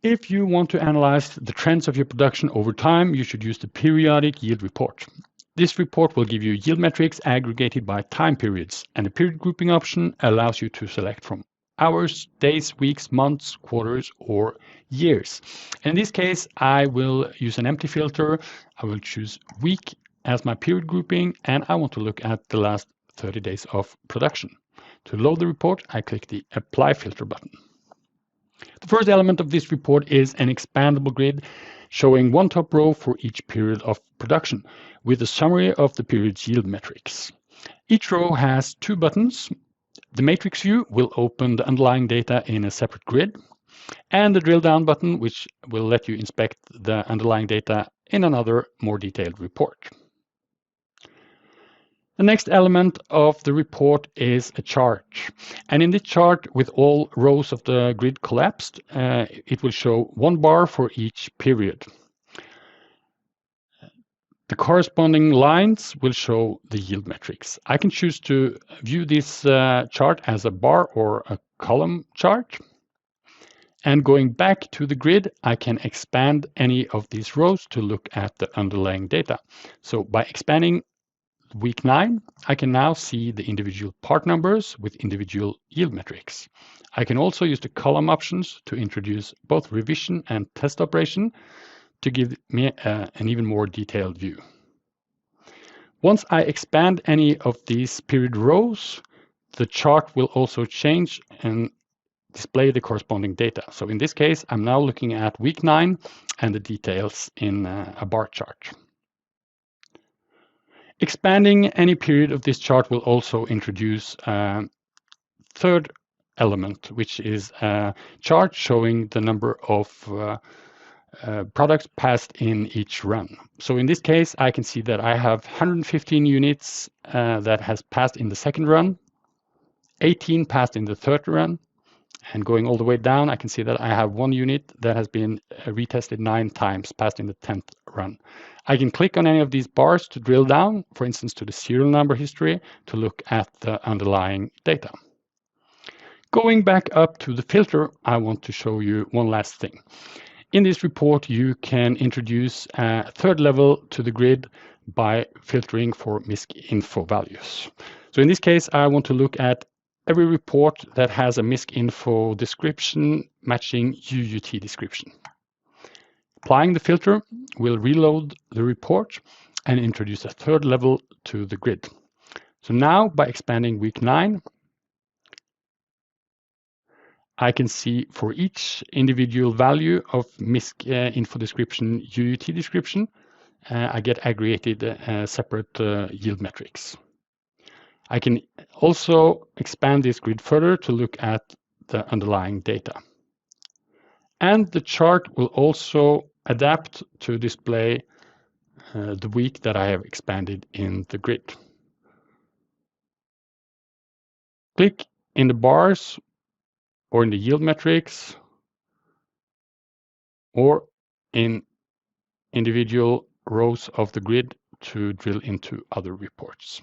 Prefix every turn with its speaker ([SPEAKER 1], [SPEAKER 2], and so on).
[SPEAKER 1] If you want to analyze the trends of your production over time, you should use the periodic yield report. This report will give you yield metrics aggregated by time periods, and the period grouping option allows you to select from hours, days, weeks, months, quarters, or years. In this case, I will use an empty filter. I will choose week as my period grouping, and I want to look at the last 30 days of production. To load the report, I click the Apply Filter button. The first element of this report is an expandable grid showing one top row for each period of production with a summary of the period's yield metrics. Each row has two buttons. The matrix view will open the underlying data in a separate grid, and the drill down button, which will let you inspect the underlying data in another more detailed report. The next element of the report is a chart. And in this chart, with all rows of the grid collapsed, it will show one bar for each period. The corresponding lines will show the yield metrics. I can choose to view this chart as a bar or a column chart. And going back to the grid, I can expand any of these rows to look at the underlying data. So by expanding week 9, I can now see the individual part numbers with individual yield metrics. I can also use the column options to introduce both revision and test operation to give me an even more detailed view. Once I expand any of these period rows, the chart will also change and display the corresponding data. So in this case, I'm now looking at week 9 and the details in a bar chart. Expanding any period of this chart will also introduce a third element, which is a chart showing the number of products passed in each run. So in this case, I can see that I have 115 units that has passed in the second run, 18 passed in the third run, and going all the way down, I can see that I have one unit that has been retested 9 times, passed in the 10th run. I can click on any of these bars to drill down, for instance, to the serial number history to look at the underlying data. Going back up to the filter, I want to show you one last thing. In this report, you can introduce a third level to the grid by filtering for MISC info values. So in this case, I want to look at every report that has a MISC info description matching UUT description. Applying the filter will reload the report and introduce a third level to the grid. So now, by expanding week 9, I can see for each individual value of MISC info description, UUT description, I get aggregated separate yield metrics. I can also expand this grid further to look at the underlying data. And the chart will also adapt to display the week that I have expanded in the grid. Click in the bars or in the yield metrics or in individual rows of the grid to drill into other reports.